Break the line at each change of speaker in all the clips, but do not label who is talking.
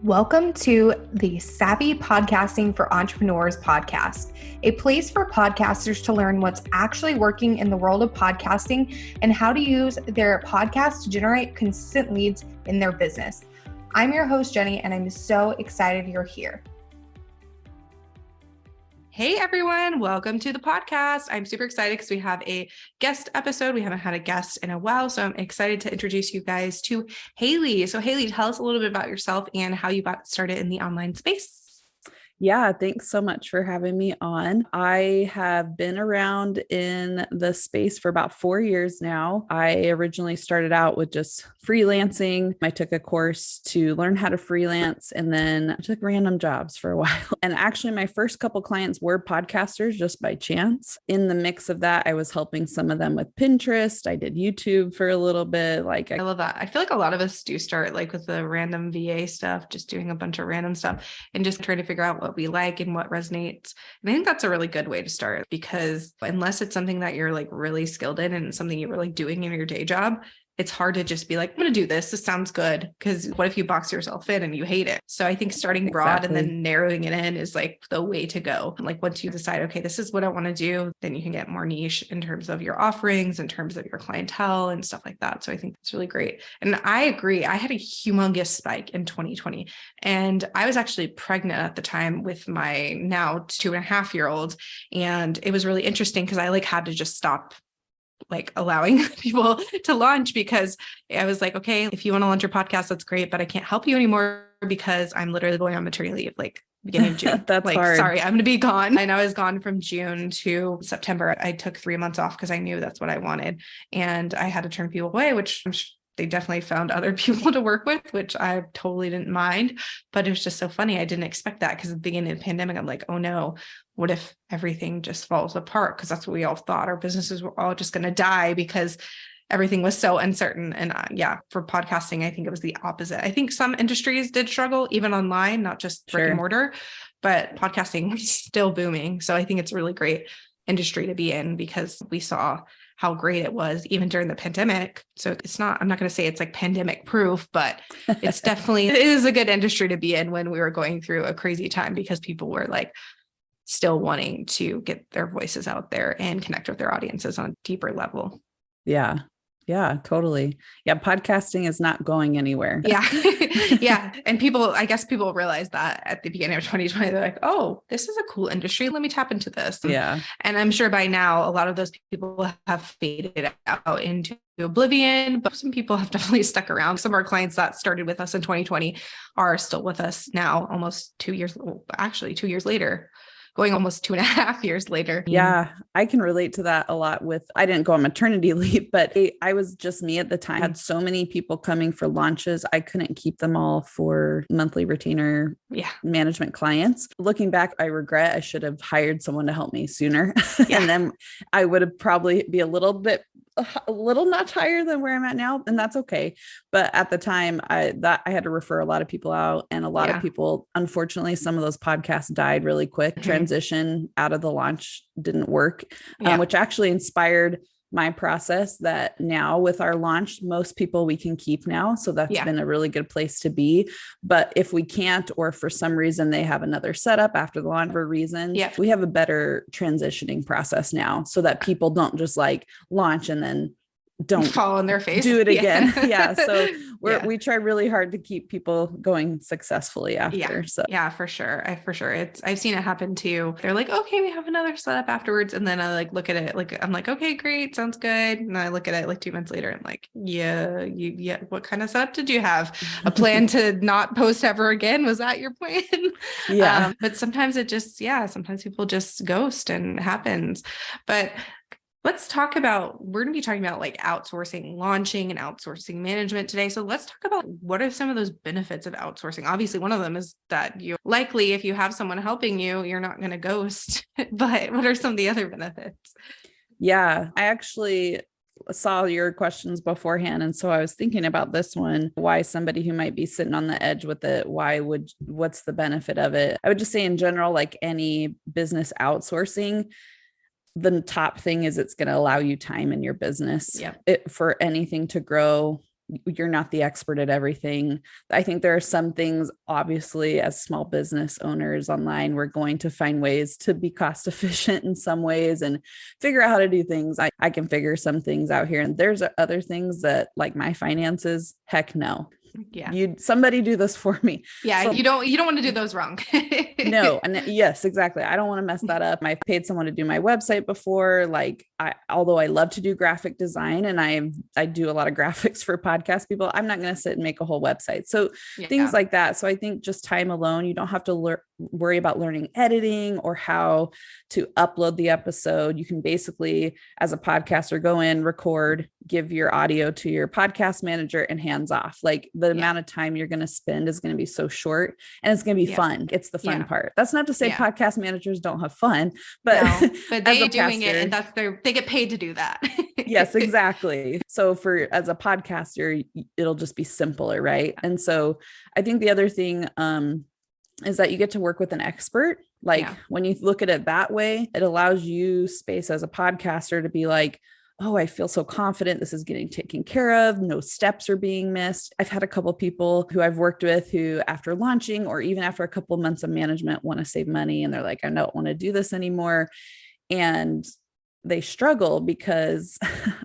Welcome to the Savvy Podcasting for Entrepreneurs podcast, a place for podcasters to learn what's actually working in the world of podcasting and how to use their podcast to generate consistent leads in their business. I'm your host, Jenny, and I'm so excited you're here. Hey everyone, welcome to the podcast. I'm super excited because we have a guest episode. We haven't had a guest in a while, so I'm excited to introduce you guys to Haili. So Haili, tell us a little bit about yourself and how you got started in the online space.
Yeah, thanks so much for having me on. I have been around in the space for about 4 years now. I originally started out with just freelancing. I took a course to learn how to freelance and then I took random jobs for a while. And actually, my first couple clients were podcasters just by chance. In the mix of that, I was helping some of them with Pinterest. I did YouTube for a little bit.
I love that. I feel like a lot of us do start like with the random VA stuff, just doing a bunch of random stuff and just trying to figure out what we like and what resonates. And I think that's a really good way to start, because unless it's something that you're like really skilled in and something you were like doing in your day job, it's hard to just be like, I'm going to do this. This sounds good. Because what if you box yourself in and you hate it? So I think starting broad and then narrowing it in is like the way to go. Like once you decide, okay, this is what I want to do, then you can get more niche in terms of your offerings, in terms of your clientele and stuff like that. So I think it's really great. And I agree. I had a humongous spike in 2020 and I was actually pregnant at the time with my now 2.5-year-old. And it was really interesting because I like had to just stop like allowing people to launch, because I was like, okay, if you want to launch your podcast, that's great, but I can't help you anymore because I'm literally going on maternity leave, like beginning of June.
That's
like,
hard.
Sorry, I'm going to be gone. And I was gone from June to September. I took 3 months off because I knew that's what I wanted. And I had to turn people away, which they definitely found other people to work with, which I totally didn't mind. But it was just so funny. I didn't expect that because at the beginning of the pandemic, I'm like, oh no, what if everything just falls apart? Because that's what we all thought. Our businesses were all just going to die because everything was so uncertain. And for podcasting, I think it was the opposite. I think some industries did struggle, even online, not just brick and mortar, but podcasting is still booming. So I think it's a really great industry to be in because we saw how great it was even during the pandemic. So I'm not going to say it's like pandemic proof, but it's definitely, it is a good industry to be in when we were going through a crazy time, because people were like still wanting to get their voices out there and connect with their audiences on a deeper level.
Yeah. Yeah, totally. Yeah. Podcasting is not going anywhere.
Yeah. Yeah. And I guess people realized that at the beginning of 2020, they're like, oh, this is a cool industry. Let me tap into this.
Yeah.
And I'm sure by now, a lot of those people have faded out into oblivion, but some people have definitely stuck around. Some of our clients that started with us in 2020 are still with us now, almost 2 years, actually 2 years later. Going almost 2.5 years later.
Yeah, I can relate to that a lot I didn't go on maternity leave, but I was just me at the time. I had so many people coming for launches. I couldn't keep them all for monthly retainer management clients. Looking back, I regret I should have hired someone to help me sooner. And then I would have probably be a little notch higher than where I'm at now. And that's okay. But at the time I had to refer a lot of people out, and a lot of people, unfortunately, some of those podcasts died really quick. Transition out of the launch didn't work, which actually inspired my process that now with our launch, most people we can keep now. So that's been a really good place to be. But if we can't, or for some reason they have another setup after the launch for reasons, we have a better transitioning process now so that people don't just like launch and then don't
fall on their face,
do it again. So we try really hard to keep people going successfully after.
For sure. I've seen it happen too. They're like, okay, we have another setup afterwards. And then I like look at it, like, I'm like, okay, great. Sounds good. And I look at it like 2 months later. I'm like, what kind of setup did you have? A plan to not post ever again? Was that your plan? But sometimes it just, sometimes people just ghost and it happens. But let's talk about, we're going to be talking about like outsourcing, launching and outsourcing management today. So let's talk about what are some of those benefits of outsourcing. Obviously, one of them is that you likely, if you have someone helping you, you're not going to ghost, but what are some of the other benefits?
Yeah, I actually saw your questions beforehand. And so I was thinking about this one, why somebody who might be sitting on the edge with it, what's the benefit of it? I would just say in general, like any business outsourcing, the top thing is it's going to allow you time in your business for anything to grow you're not the expert at everything. I think there are some things, obviously, as small business owners online, we're going to find ways to be cost efficient in some ways and figure out how to do things. I can figure some things out here. And there's other things that, like my finances, heck no.
Yeah.
Somebody do this for me.
Yeah. So, you don't want to do those wrong.
No. And yes, exactly. I don't want to mess that up. I've paid someone to do my website before. Like although I love to do graphic design and I do a lot of graphics for podcast people, I'm not going to sit and make a whole website. So things like that. So I think just time alone, you don't have to worry about learning editing or how to upload the episode. You can basically, as a podcaster, go in, record, give your audio to your podcast manager, and hands off. Like the amount of time you're going to spend is going to be so short, and it's going to be fun. It's the fun part. That's not to say podcast managers don't have fun, but,
no, but they doing it, and they get paid to do that.
Yes, exactly. So as a podcaster, it'll just be simpler. Right. And so I think the other thing, is that you get to work with an expert. Like when you look at it that way, it allows you space as a podcaster to be like, oh, I feel so confident this is getting taken care of. No steps are being missed. I've had a couple of people who I've worked with who, after launching or even after a couple of months of management, want to save money. And they're like, I don't want to do this anymore. And they struggle because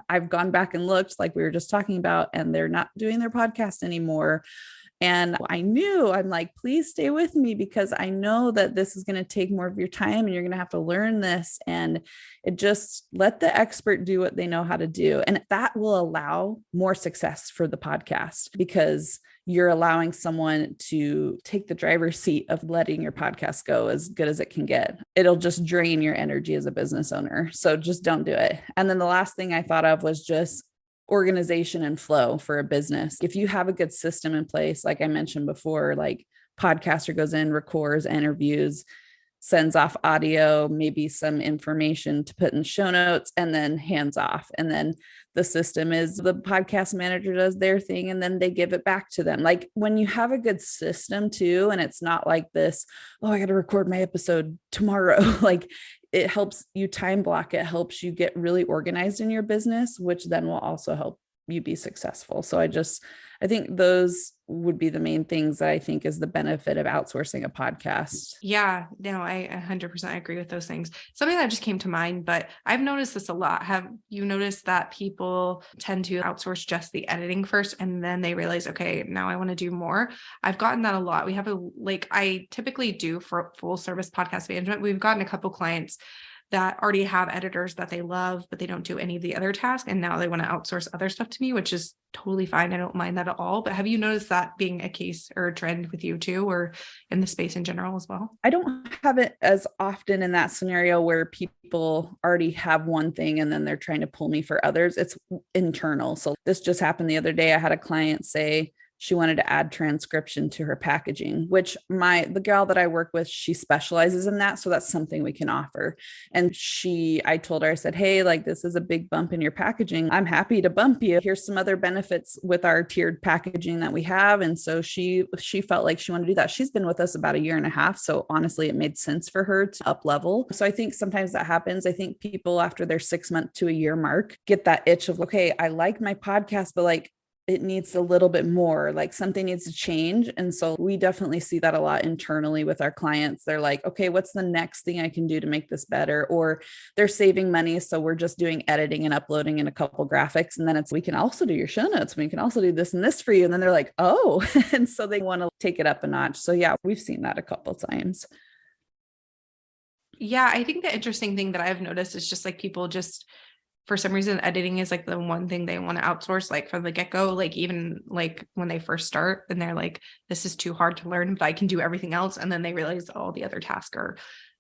I've gone back and looked, like we were just talking about, and they're not doing their podcast anymore. And I'm like, please stay with me because I know that this is going to take more of your time and you're going to have to learn this. And it just let the expert do what they know how to do. And that will allow more success for the podcast because you're allowing someone to take the driver's seat of letting your podcast go as good as it can get. It'll just drain your energy as a business owner. So just don't do it. And then the last thing I thought of was just organization and flow for a business. If you have a good system in place, like I mentioned before, like podcaster goes in, records, interviews, sends off audio, maybe some information to put in show notes, and then hands off. And then the system is the podcast manager does their thing and then they give it back to them. Like when you have a good system too, and it's not like this, oh, I got to record my episode tomorrow. Like it helps you time block. It helps you get really organized in your business, which then will also help you be successful. So I think those would be the main things that I think is the benefit of outsourcing a podcast.
Yeah, no, I 100% agree with those things. Something that just came to mind, but I've noticed this a lot. Have you noticed that people tend to outsource just the editing first and then they realize, okay, now I want to do more? I've gotten that a lot. We have I typically do for full service podcast management. We've gotten a couple clients that already have editors that they love, but they don't do any of the other tasks. And now they want to outsource other stuff to me, which is totally fine. I don't mind that at all. But have you noticed that being a case or a trend with you too, or in the space in general as well?
I don't have it as often in that scenario where people already have one thing and then they're trying to pull me for others. It's internal. So this just happened the other day. I had a client say, she wanted to add transcription to her packaging, which the gal that I work with, she specializes in that. So that's something we can offer. And I told her, I said, hey, like this is a big bump in your packaging. I'm happy to bump you. Here's some other benefits with our tiered packaging that we have. And so she felt like she wanted to do that. She's been with us about 1.5 years. So honestly, it made sense for her to up level. So I think sometimes that happens. I think people after their 6 month to a year mark get that itch of, okay, I like my podcast, but like, it needs a little bit more, like something needs to change. And so we definitely see that a lot internally with our clients. They're like, okay, what's the next thing I can do to make this better? Or they're saving money. So we're just doing editing and uploading in a couple graphics. And then we can also do your show notes. We can also do this and this for you. And then they're like, oh, and so they want to take it up a notch. So yeah, we've seen that a couple of times.
Yeah. I think the interesting thing that I've noticed is just like people just, for some reason, editing is like the one thing they want to outsource, like from the get-go, like even like when they first start and they're like, this is too hard to learn, but I can do everything else. And then they realize all the other tasks are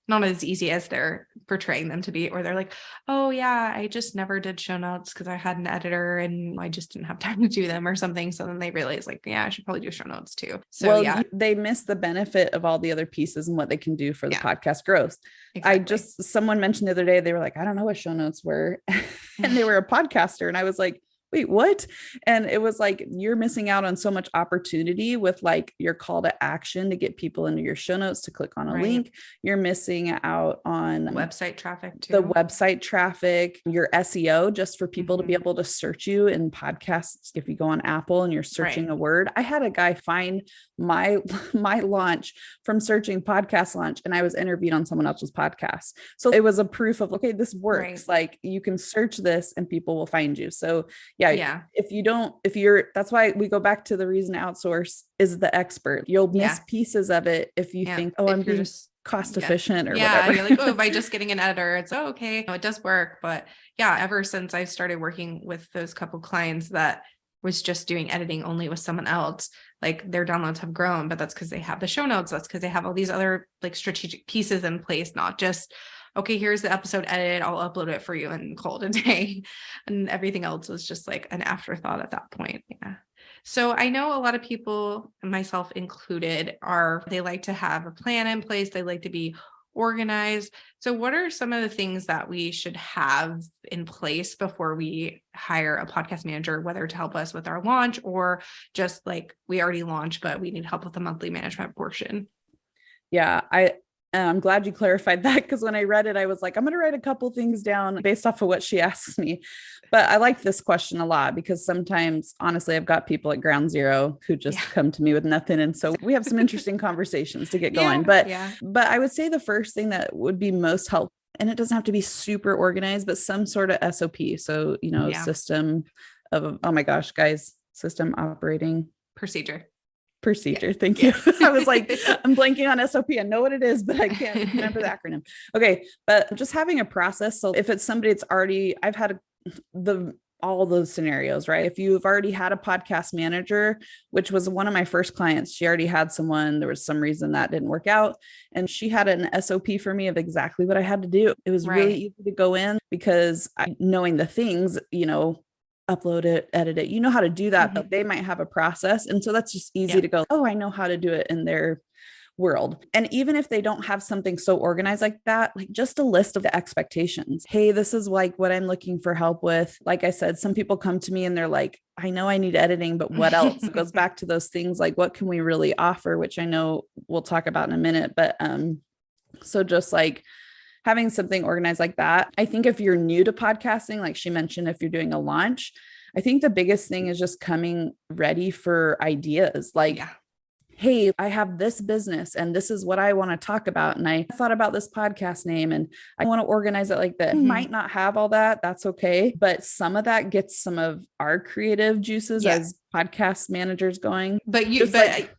not as easy as they're portraying them to be, or they're like, oh yeah, I just never did show notes because I had an editor and I just didn't have time to do them or something. So then they realize like, yeah, I should probably do show notes too. So yeah,
they miss the benefit of all the other pieces and what they can do for the podcast growth. Exactly. Someone mentioned the other day, they were like, I don't know what show notes were. And they were a podcaster. And I was like, wait, what? And it was like, you're missing out on so much opportunity with like your call to action to get people into your show notes to click on a link. You're missing out on
website traffic too.
The website traffic, your SEO, just for people to be able to search you in podcasts. If you go on Apple and you're searching a word, I had a guy find my launch from searching podcast launch, and I was interviewed on someone else's podcast. So it was a proof of, okay, this works. Like you can search this and people will find you. So yeah. That's why we go back to the reason to outsource is the expert. You'll miss pieces of it if you think, oh, I'm being cost efficient or whatever.
You're like, oh, by just getting an editor, it's okay. No, it does work. But yeah, ever since I started working with those couple clients that was just doing editing only with someone else, like their downloads have grown, but that's because they have the show notes. That's because they have all these other like strategic pieces in place, not just, okay, here's the episode edited, I'll upload it for you and call it a day. And everything else was just like an afterthought at that point. Yeah. So I know a lot of people, myself included, they like to have a plan in place. They like to be organized. So what are some of the things that we should have in place before we hire a podcast manager, whether to help us with our launch or just like we already launched, but we need help with the monthly management portion?
Yeah, I'm glad you clarified that, because when I read it, I was like, I'm going to write a couple things down based off of what she asks me. But I like this question a lot because sometimes, honestly, I've got people at ground zero who just come to me with nothing. And so we have some interesting conversations to get going. But I would say the first thing that would be most helpful, and it doesn't have to be super organized, but some sort of SOP. So, system of, oh my gosh, guys, system operating
procedure.
Thank you. I was like, I'm blanking on SOP. I know what it is, but I can't remember the acronym. Okay. But just having a process. So if it's somebody that's already, I've had all those scenarios, right? If you've already had a podcast manager, which was one of my first clients, she already had someone, there was some reason that didn't work out. And she had an SOP for me of exactly what I had to do. It was really easy to go in because knowing the things, upload it, edit it, you know how to do that, but they might have a process. And so that's just easy to go, oh, I know how to do it in their world. And even if they don't have something so organized like that, like just a list of the expectations. Hey, this is like what I'm looking for help with. Like I said, some people come to me and they're like, I know I need editing, but what else? It goes back to those things like, what can we really offer? Which I know we'll talk about in a minute. But so just like having something organized like that. I think if you're new to podcasting, like she mentioned, if you're doing a launch, I think the biggest thing is just coming ready for ideas. Like, hey, I have this business and this is what I want to talk about. And I thought about this podcast name and I want to organize it like that. Might not have all that. That's okay. But some of that gets some of our creative juices as podcast managers going.
But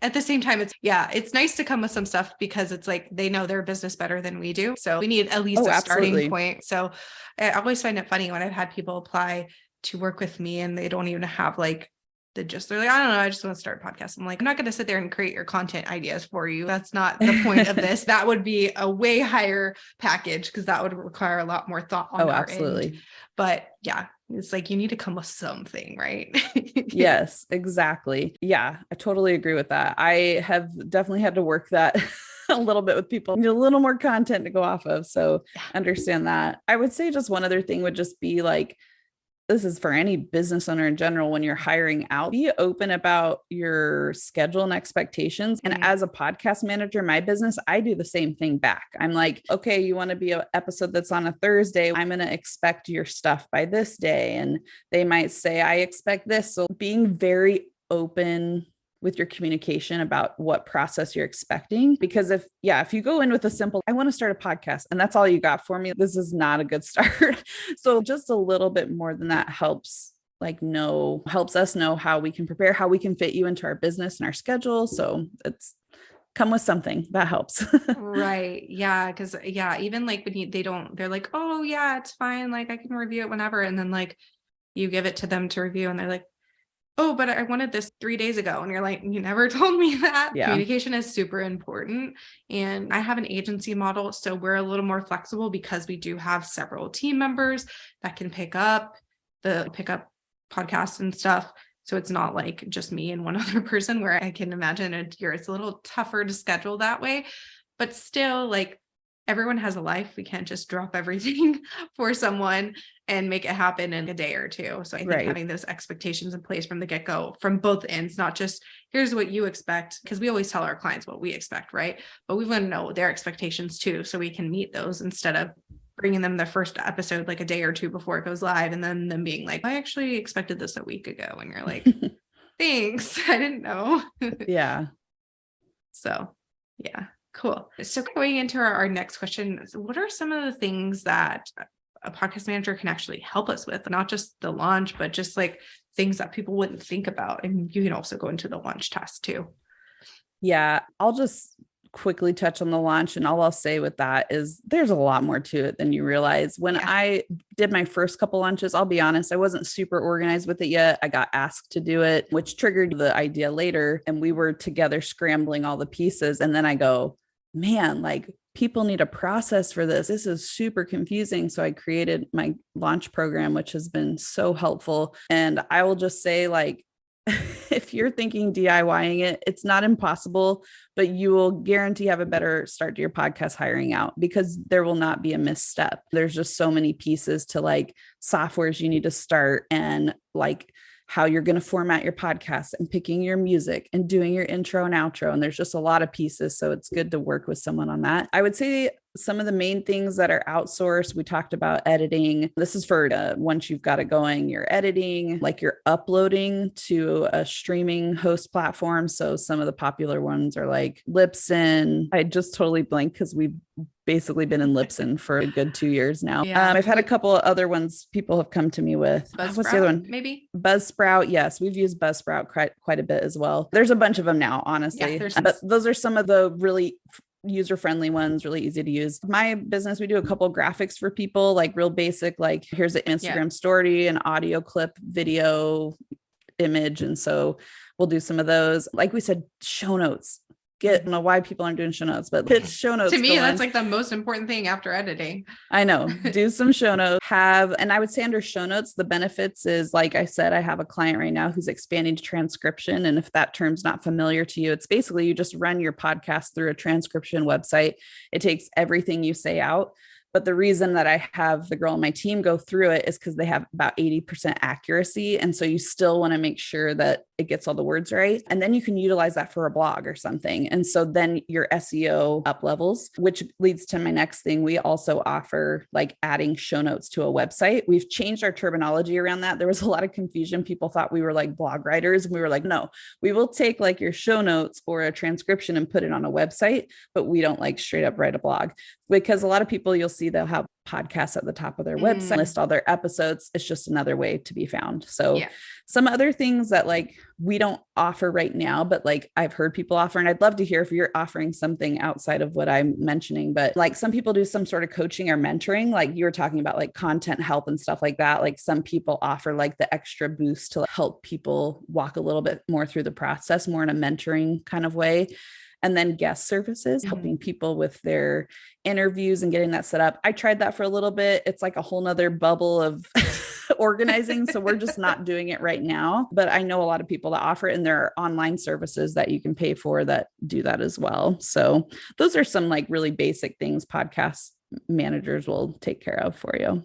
at the same time, it's nice to come with some stuff because it's like, they know their business better than we do. So we need at least a starting point. So I always find it funny when I've had people apply to work with me and they don't even have like they're like, I don't know, I just want to start a podcast. I'm like, I'm not going to sit there and create your content ideas for you. That's not the point of this. That would be a way higher package because that would require a lot more thought on our end. But it's like, you need to come with something, right?
Yes, exactly. Yeah, I totally agree with that. I have definitely had to work that a little bit with people. Need a little more content to go off of. So understand that. I would say just one other thing would just be like, this is for any business owner in general, when you're hiring out, be open about your schedule and expectations. And as a podcast manager, my business, I do the same thing back. I'm like, okay, you want to be an episode that's on a Thursday. I'm going to expect your stuff by this day. And they might say, I expect this. So being very open with your communication about what process you're expecting. Because if you go in with a simple, I want to start a podcast and that's all you got for me, this is not a good start. So just a little bit more than that helps us know how we can prepare, how we can fit you into our business and our schedule. So it's come with something that helps.
Right. Yeah. Cause even like when they're like, oh yeah, it's fine. Like I can review it whenever. And then like you give it to them to review and they're like, oh, but I wanted this 3 days ago. And you're like, you never told me that. Communication is super important. And I have an agency model. So we're a little more flexible because we do have several team members that can pick up podcasts and stuff. So it's not like just me and one other person, where I can imagine it's a little tougher to schedule that way. But still, like, everyone has a life. We can't just drop everything for someone and make it happen in a day or two. So I think having those expectations in place from the get-go, from both ends, not just here's what you expect, because we always tell our clients what we expect, right? But we want to know their expectations too, so we can meet those instead of bringing them the first episode like a day or two before it goes live, and then them being like, I actually expected this a week ago. And you're like, thanks, I didn't know.
Yeah.
So yeah, cool. So going into our next question, what are some of the things that a podcast manager can actually help us with? Not just the launch, but just like things that people wouldn't think about. And you can also go into the launch task too.
Yeah, I'll just quickly touch on the launch. And all I'll say with that is there's a lot more to it than you realize. When I did my first couple launches, I'll be honest, I wasn't super organized with it yet. I got asked to do it, which triggered the idea later. And we were together scrambling all the pieces. And then I go, man, like people need a process for this. This is super confusing. So I created my launch program, which has been so helpful. And I will just say, like, if you're thinking DIYing it, it's not impossible, but you will guarantee have a better start to your podcast hiring out, because there will not be a misstep. There's just so many pieces to like softwares you need to start, and like how you're going to format your podcast and picking your music and doing your intro and outro. And there's just a lot of pieces. So it's good to work with someone on that. I would say some of the main things that are outsourced, we talked about editing. This is for once you've got it going, you're editing, like you're uploading to a streaming host platform. So some of the popular ones are like Libsyn. I just totally blanked because we've basically been in Libsyn for a good 2 years now.
Yeah.
I've had a couple of other ones people have come to me with.
Buzzsprout,
what's the other one?
Maybe
Buzzsprout. Yes, we've used Buzzsprout quite a bit as well. There's a bunch of them now, honestly. But those are some of the really user-friendly ones, really easy to use. My business, we do a couple of graphics for people, like real basic, like here's an Instagram story, an audio clip, image. And so we'll do some of those. Like we said, show notes. I don't know why people aren't doing show notes, but it's show notes.
To me, that's like the most important thing after editing.
I know. Do some show notes. And I would say under show notes, the benefits is, like I said, I have a client right now who's expanding to transcription. And if that term's not familiar to you, it's basically you just run your podcast through a transcription website. It takes everything you say out. But the reason that I have the girl on my team go through it is because they have about 80% accuracy. And so you still want to make sure that it gets all the words right. And then you can utilize that for a blog or something. And so then your SEO up levels, which leads to my next thing. We also offer like adding show notes to a website. We've changed our terminology around that. There was a lot of confusion. People thought we were like blog writers. And we were like, no, we will take like your show notes or a transcription and put it on a website, but we don't like straight up write a blog, because a lot of people you'll see they'll have podcasts at the top of their website, list all their episodes. It's just another way to be found. So some other things that like we don't offer right now, but like I've heard people offer, and I'd love to hear if you're offering something outside of what I'm mentioning, but like some people do some sort of coaching or mentoring, like you were talking about like content help and stuff like that. Like some people offer like the extra boost to help people walk a little bit more through the process, more in a mentoring kind of way. And then guest services, helping people with their interviews and getting that set up. I tried that for a little bit. It's like a whole nother bubble of organizing. So we're just not doing it right now, but I know a lot of people that offer it, and there are online services that you can pay for that do that as well. So those are some like really basic things podcast managers will take care of for you.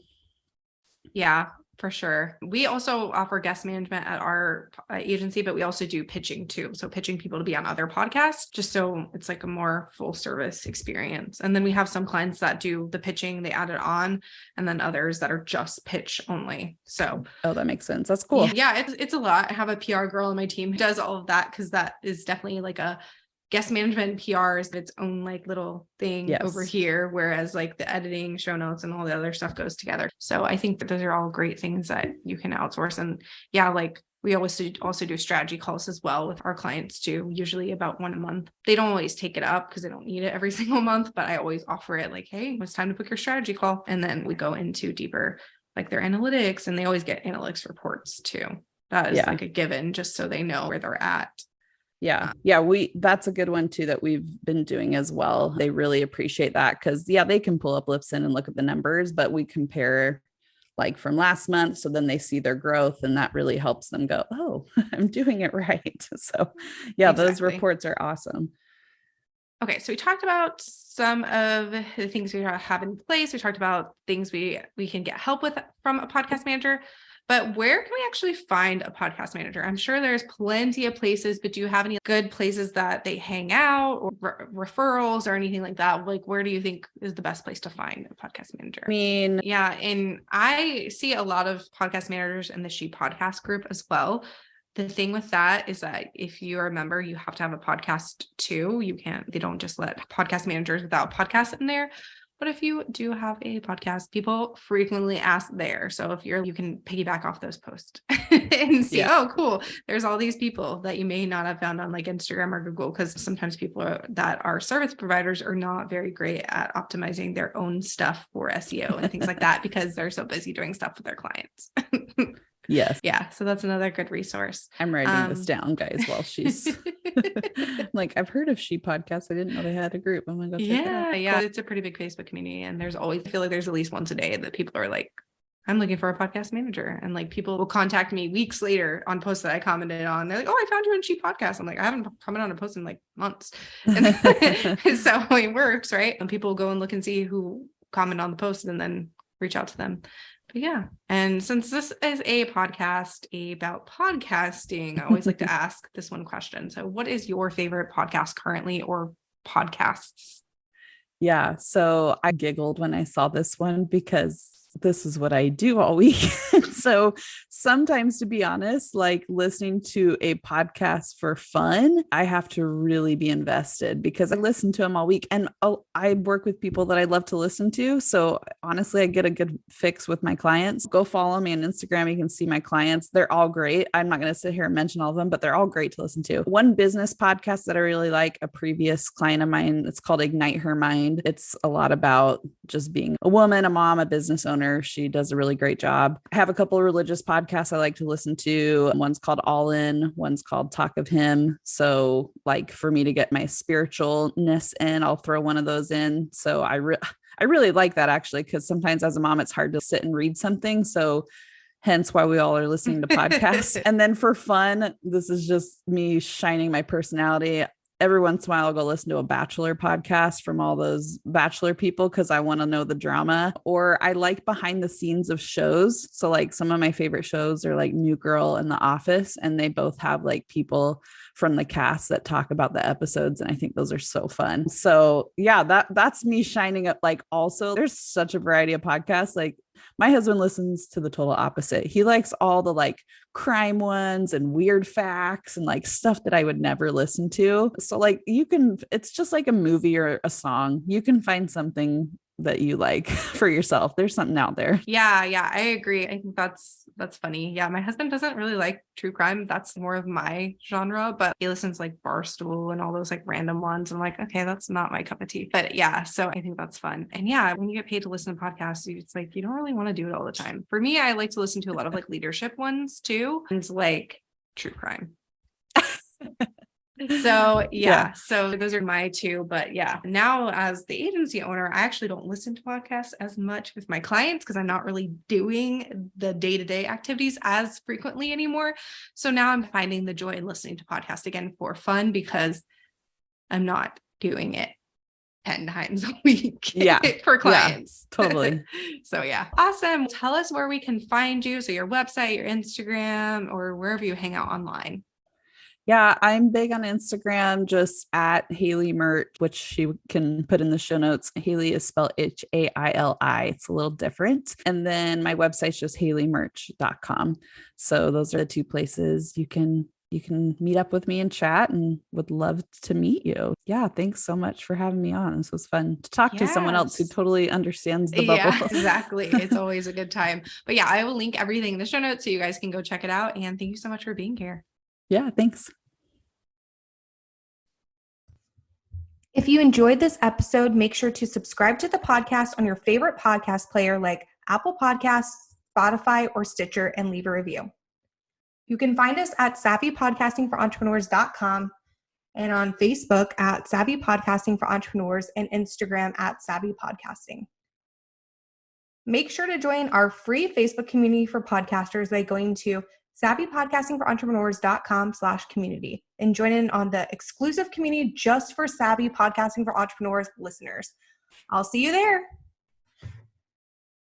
Yeah, for sure. We also offer guest management at our agency, but we also do pitching too. So pitching people to be on other podcasts, just so it's like a more full service experience. And then we have some clients that do the pitching, they add it on, and then others that are just pitch only. So,
that makes sense. That's cool.
Yeah, it's a lot. I have a PR girl on my team who does all of that, because that is definitely like a guest management and PR is its own like little thing over here. Whereas like the editing, show notes, and all the other stuff goes together. So I think that those are all great things that you can outsource. And like we also do strategy calls as well with our clients too, usually about one a month. They don't always take it up because they don't need it every single month, but I always offer it like, hey, it's time to book your strategy call. And then we go into deeper, like their analytics, and they always get analytics reports too. That is like a given, just so they know where they're at.
Yeah. That's a good one too, that we've been doing as well. They really appreciate that because they can pull up Libsyn and look at the numbers, but we compare like from last month. So then they see their growth, and that really helps them go, oh, I'm doing it right. So those reports are awesome.
Okay, so we talked about some of the things we have in place. We talked about things we can get help with from a podcast manager, but where can we actually find a podcast manager? I'm sure there's plenty of places, but do you have any good places that they hang out or referrals or anything like that? Like, where do you think is the best place to find a podcast manager?
I mean,
yeah, and I see a lot of podcast managers in the She Podcast group as well. The thing with that is that if you are a member, you have to have a podcast too. They don't just let podcast managers without podcasts in there. But if you do have a podcast, people frequently ask there. So you can piggyback off those posts and see, oh, cool. There's all these people that you may not have found on like Instagram or Google, because sometimes people that are service providers are not very great at optimizing their own stuff for SEO and things like that, because they're so busy doing stuff with their clients.
Yes.
Yeah. So that's another good resource.
I'm writing this down, guys, while she's like, I've heard of She Podcast. I didn't know they had a group. I'm going to go check it out.
Yeah. It's a pretty big Facebook community. And I feel like there's at least once a day that people are like, I'm looking for a podcast manager. And like people will contact me weeks later on posts that I commented on. They're like, oh, I found you on She Podcast. I'm like, I haven't commented on a post in like months. And so it works, right? And people will go and look and see who commented on the post and then reach out to them. But yeah. And since this is a podcast about podcasting, I always like to ask this one question. So what is your favorite podcast currently, or podcasts?
Yeah. So I giggled when I saw this one because this is what I do all week. So sometimes, to be honest, like listening to a podcast for fun, I have to really be invested because I listen to them all week, and I work with people that I love to listen to. So honestly, I get a good fix with my clients. Go follow me on Instagram. You can see my clients. They're all great. I'm not going to sit here and mention all of them, but they're all great to listen to. One business podcast that I really like, a previous client of mine, it's called Ignite Her Mind. It's a lot about just being a woman, a mom, a business owner. She does a really great job. I have a couple of religious podcasts I like to listen to. One's called All In, one's called Talk of Him. So like for me to get my spiritualness in, I'll throw one of those in. So I really like that, actually, because sometimes as a mom, it's hard to sit and read something. So hence why we all are listening to podcasts. And then for fun, this is just me shining my personality. Every once in a while, I'll go listen to a Bachelor podcast from all those Bachelor people because I want to know the drama. Or I like behind the scenes of shows. So like some of my favorite shows are like New Girl and The Office, and they both have like people from the cast that talk about the episodes. And I think those are so fun. So yeah, that's me shining up. Like also, there's such a variety of podcasts. Like my husband listens to the total opposite. He likes all the like crime ones and weird facts and like stuff that I would never listen to. So like it's just like a movie or a song. You can find something that you like for yourself. There's something out there.
Yeah, I agree. I think that's funny. Yeah, my husband doesn't really like true crime. That's more of my genre, but he listens like Barstool and all those like random ones. I'm like, okay, that's not my cup of tea. But yeah, so I think that's fun. And yeah, when you get paid to listen to podcasts, it's like you don't really want to do it all the time. For me, I like to listen to a lot of like leadership ones too. It's like true crime. So yeah, so those are my two. But yeah, now as the agency owner, I actually don't listen to podcasts as much with my clients because I'm not really doing the day-to-day activities as frequently anymore. So now I'm finding the joy in listening to podcasts again for fun because I'm not doing it 10 times a week for clients.
Yeah, totally.
So yeah. Awesome. Tell us where we can find you. So your website, your Instagram, or wherever you hang out online.
Yeah, I'm big on Instagram, just at Haili Murch, which you can put in the show notes. Haili is spelled Haili. It's a little different. And then my website's just hailimurch.com. So those are the two places you can meet up with me and chat, and would love to meet you. Yeah, thanks so much for having me on. This was fun to talk to someone else who totally understands the bubble.
Yeah, exactly. It's always a good time. But yeah, I will link everything in the show notes so you guys can go check it out. And thank you so much for being here.
Yeah, thanks.
If you enjoyed this episode, make sure to subscribe to the podcast on your favorite podcast player like Apple Podcasts, Spotify, or Stitcher, and leave a review. You can find us at savvypodcastingforentrepreneurs.com and on Facebook at Savvy Podcasting for Entrepreneurs and Instagram at Savvy Podcasting. Make sure to join our free Facebook community for podcasters by going to savvypodcastingforentrepreneurs.com/community and join in on the exclusive community just for Savvy Podcasting for Entrepreneurs listeners. I'll see you there.